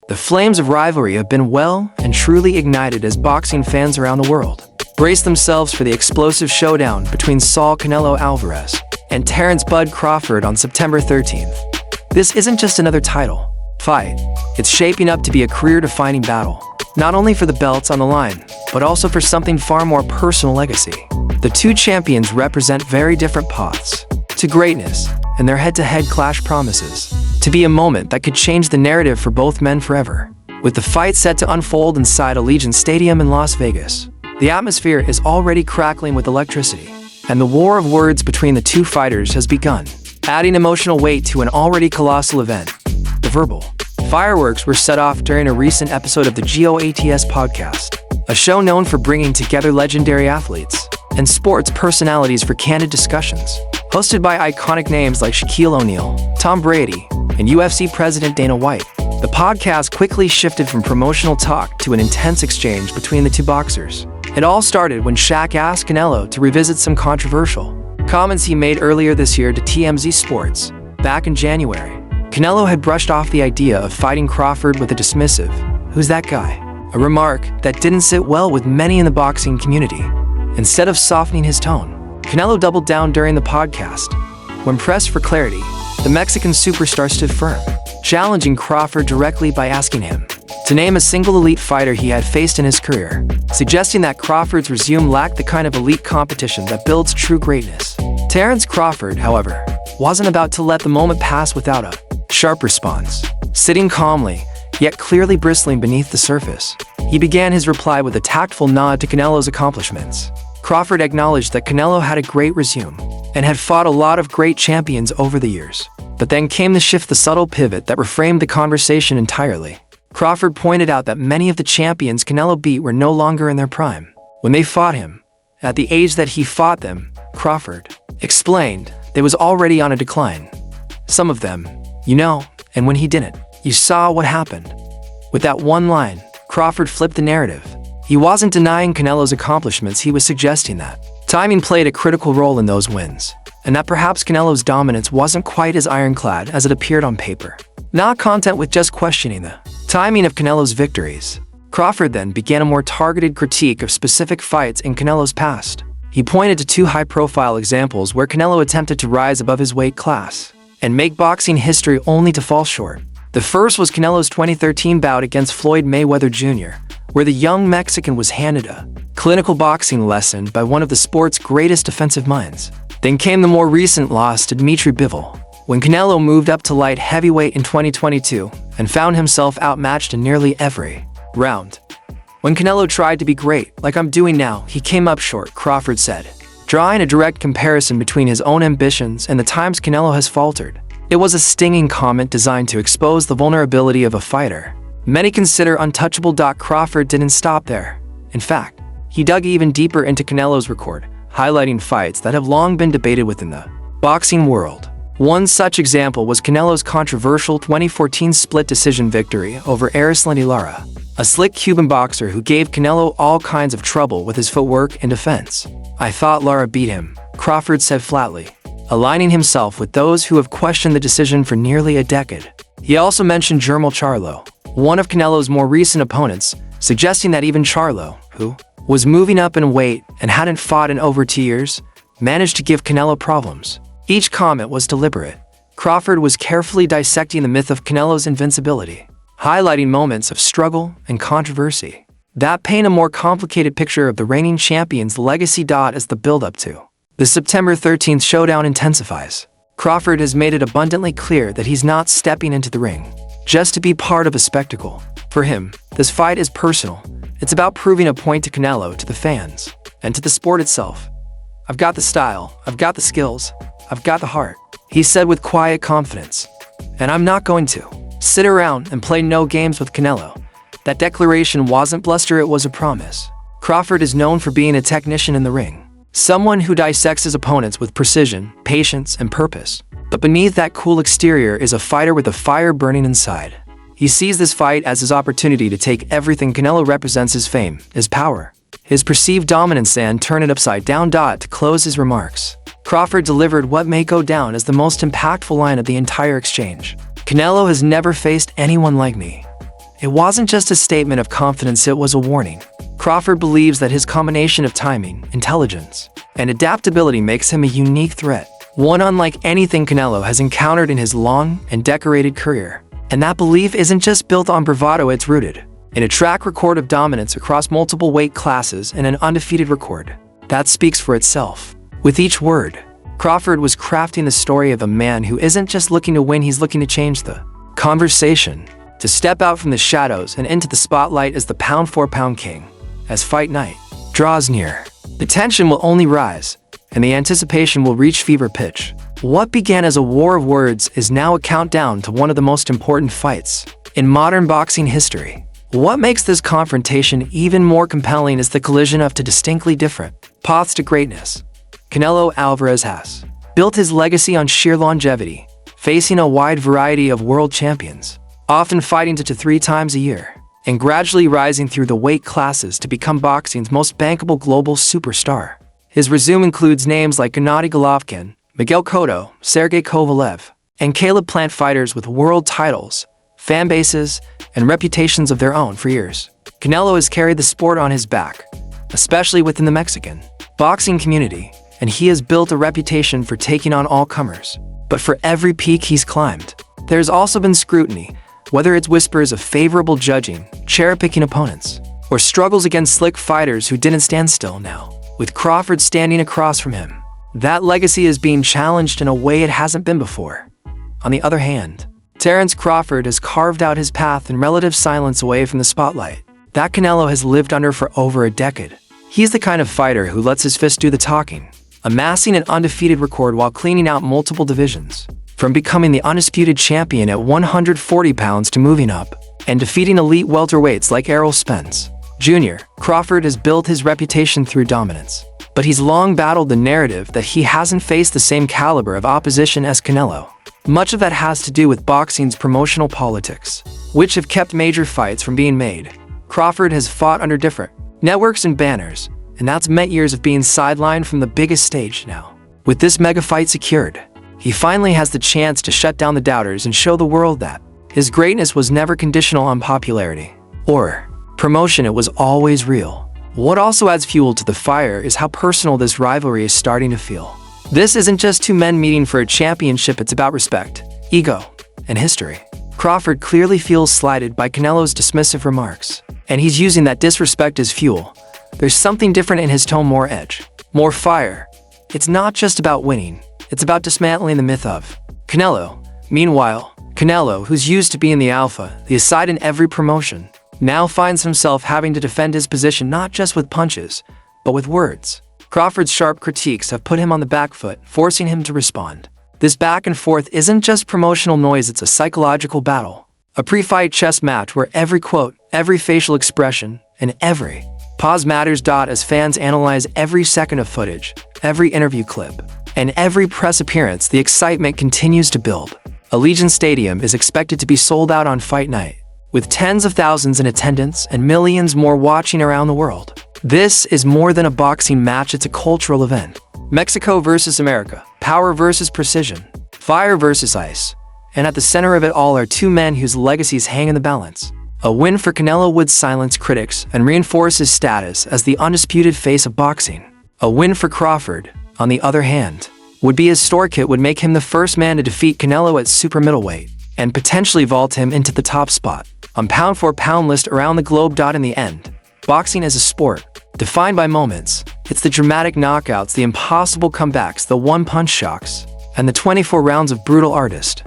The flames of rivalry have been well and truly ignited as boxing fans around the world brace themselves for the explosive showdown between Saul Canelo Alvarez and Terence "Bud" Crawford on September 13th. This isn't just another title fight. It's shaping up to be a career-defining battle, not only for the belts on the line, but also for something far more personal: legacy. The two champions represent very different paths to greatness, and their head-to-head clash promises to be a moment that could change the narrative for both men forever. With the fight set to unfold inside Allegiant Stadium in Las Vegas, the atmosphere is already crackling with electricity, and the war of words between the two fighters has begun, adding emotional weight to an already colossal event. The verbal fireworks were set off during a recent episode of the G.O.A.T.S. podcast, a show known for bringing together legendary athletes and sports personalities for candid discussions. Hosted by iconic names like Shaquille O'Neal, Tom Brady, and UFC President Dana White, the podcast quickly shifted from promotional talk to an intense exchange between the two boxers. It all started when Shaq asked Canelo to revisit some controversial comments he made earlier this year to TMZ Sports. Back in January, Canelo had brushed off the idea of fighting Crawford with a dismissive, "Who's that guy?" a remark that didn't sit well with many in the boxing community. Instead of softening his tone, Canelo doubled down during the podcast. When pressed for clarity, the Mexican superstar stood firm, challenging Crawford directly by asking him to name a single elite fighter he had faced in his career, suggesting that Crawford's resume lacked the kind of elite competition that builds true greatness. Terence Crawford, however, wasn't about to let the moment pass without a sharp response. Sitting calmly, yet clearly bristling beneath the surface, he began his reply with a tactful nod to Canelo's accomplishments. Crawford acknowledged that Canelo had a great resume and had fought a lot of great champions over the years. But then came the shift, the subtle pivot that reframed the conversation entirely. Crawford pointed out that many of the champions Canelo beat were no longer in their prime when they fought him. At the age that he fought them, Crawford explained, they was already on a decline. Some of them, and when he didn't, you saw what happened. With that one line, Crawford flipped the narrative. He wasn't denying Canelo's accomplishments, he was suggesting that timing played a critical role in those wins, and that perhaps Canelo's dominance wasn't quite as ironclad as it appeared on paper. Not content with just questioning the timing of Canelo's victories, Crawford then began a more targeted critique of specific fights in Canelo's past. He pointed to two high-profile examples where Canelo attempted to rise above his weight class and make boxing history only to fall short. The first was Canelo's 2013 bout against Floyd Mayweather Jr., where the young Mexican was handed a clinical boxing lesson by one of the sport's greatest defensive minds. Then came the more recent loss to Dmitry Bivol, when Canelo moved up to light heavyweight in 2022 and found himself outmatched in nearly every round. When Canelo tried to be great, like I'm doing now, he came up short, Crawford said, drawing a direct comparison between his own ambitions and the times Canelo has faltered. It was a stinging comment designed to expose the vulnerability of a fighter many consider untouchable. Crawford didn't stop there. In fact, he dug even deeper into Canelo's record, highlighting fights that have long been debated within the boxing world. One such example was Canelo's controversial 2014 split decision victory over Erislandy Lara, a slick Cuban boxer who gave Canelo all kinds of trouble with his footwork and defense. "I thought Lara beat him," Crawford said flatly, aligning himself with those who have questioned the decision for nearly a decade. He also mentioned Jermall Charlo, one of Canelo's more recent opponents, suggesting that even Charlo, who was moving up in weight and hadn't fought in over 2 years, managed to give Canelo problems. Each comment was deliberate. Crawford was carefully dissecting the myth of Canelo's invincibility, highlighting moments of struggle and controversy that paint a more complicated picture of the reigning champion's legacy. As the build-up to the September 13th showdown intensifies, Crawford has made it abundantly clear that he's not stepping into the ring just to be part of a spectacle. For him, this fight is personal. It's about proving a point to Canelo, to the fans, and to the sport itself. "I've got the style, I've got the skills, I've got the heart," he said with quiet confidence. "And I'm not going to sit around and play no games with Canelo." That declaration wasn't bluster, it was a promise. Crawford is known for being a technician in the ring, someone who dissects his opponents with precision, patience, and purpose. But beneath that cool exterior is a fighter with a fire burning inside. He sees this fight as his opportunity to take everything Canelo represents: his fame, his power, his perceived dominance, and turn it upside down. To close his remarks, Crawford delivered what may go down as the most impactful line of the entire exchange. "Canelo has never faced anyone like me, It wasn't just a statement of confidence, it was a warning. Crawford believes that his combination of timing, intelligence, and adaptability makes him a unique threat, one unlike anything Canelo has encountered in his long and decorated career. And that belief isn't just built on bravado, it's rooted in a track record of dominance across multiple weight classes and an undefeated record that speaks for itself. With each word, Crawford was crafting the story of a man who isn't just looking to win, he's looking to change the conversation, to step out from the shadows and into the spotlight as the pound-for-pound king. As fight night draws near, the tension will only rise, and the anticipation will reach fever pitch. What began as a war of words is now a countdown to one of the most important fights in modern boxing history. What makes this confrontation even more compelling is the collision of two distinctly different paths to greatness. Canelo Alvarez has built his legacy on sheer longevity, facing a wide variety of world champions, often fighting 2 to 3 times a year, and gradually rising through the weight classes to become boxing's most bankable global superstar. His resume includes names like Gennady Golovkin, Miguel Cotto, Sergey Kovalev, and Caleb Plant, fighters with world titles, fan bases, and reputations of their own for years. Canelo has carried the sport on his back, especially within the Mexican boxing community, and he has built a reputation for taking on all comers. But for every peak he's climbed, there's also been scrutiny, whether it's whispers of favorable judging, cherry-picking opponents, or struggles against slick fighters who didn't stand still. Now, with Crawford standing across from him, that legacy is being challenged in a way it hasn't been before. On the other hand, Terence Crawford has carved out his path in relative silence away from the spotlight that Canelo has lived under for over a decade. He's the kind of fighter who lets his fist do the talking, amassing an undefeated record while cleaning out multiple divisions, from becoming the undisputed champion at 140 pounds to moving up and defeating elite welterweights like Errol Spence Jr. Crawford has built his reputation through dominance, but he's long battled the narrative that he hasn't faced the same caliber of opposition as Canelo. Much of that has to do with boxing's promotional politics, which have kept major fights from being made. Crawford has fought under different networks and banners, and that's meant years of being sidelined from the biggest stage. Now, with this mega fight secured, he finally has the chance to shut down the doubters and show the world that his greatness was never conditional on popularity or promotion, it was always real. What also adds fuel to the fire is how personal this rivalry is starting to feel. This isn't just two men meeting for a championship, it's about respect, ego, and history. Crawford clearly feels slighted by Canelo's dismissive remarks, and he's using that disrespect as fuel. There's something different in his tone, more edge, more fire. It's not just about winning, it's about dismantling the myth of Canelo. Meanwhile, Canelo, who's used to being the alpha, the aside in every promotion, now finds himself having to defend his position not just with punches, but with words. Crawford's sharp critiques have put him on the back foot, forcing him to respond. This back and forth isn't just promotional noise, it's a psychological battle. A pre-fight chess match where every quote, every facial expression, and every pause matters. As fans analyze every second of footage, every interview clip, and every press appearance, the excitement continues to build. Allegiant Stadium is expected to be sold out on fight night, with tens of thousands in attendance and millions more watching around the world. This is more than a boxing match, it's a cultural event. Mexico versus America, power versus precision, fire versus ice. And at the center of it all are two men whose legacies hang in the balance. A win for Canelo would silence critics and reinforce his status as the undisputed face of boxing. A win for Crawford, on the other hand, would be historic. It would make him the first man to defeat Canelo at super middleweight and potentially vault him into the top spot on pound-for-pound list around the globe. In the end, boxing is a sport defined by moments. It's the dramatic knockouts, the impossible comebacks, the one-punch shocks, and the 24 rounds of brutal artist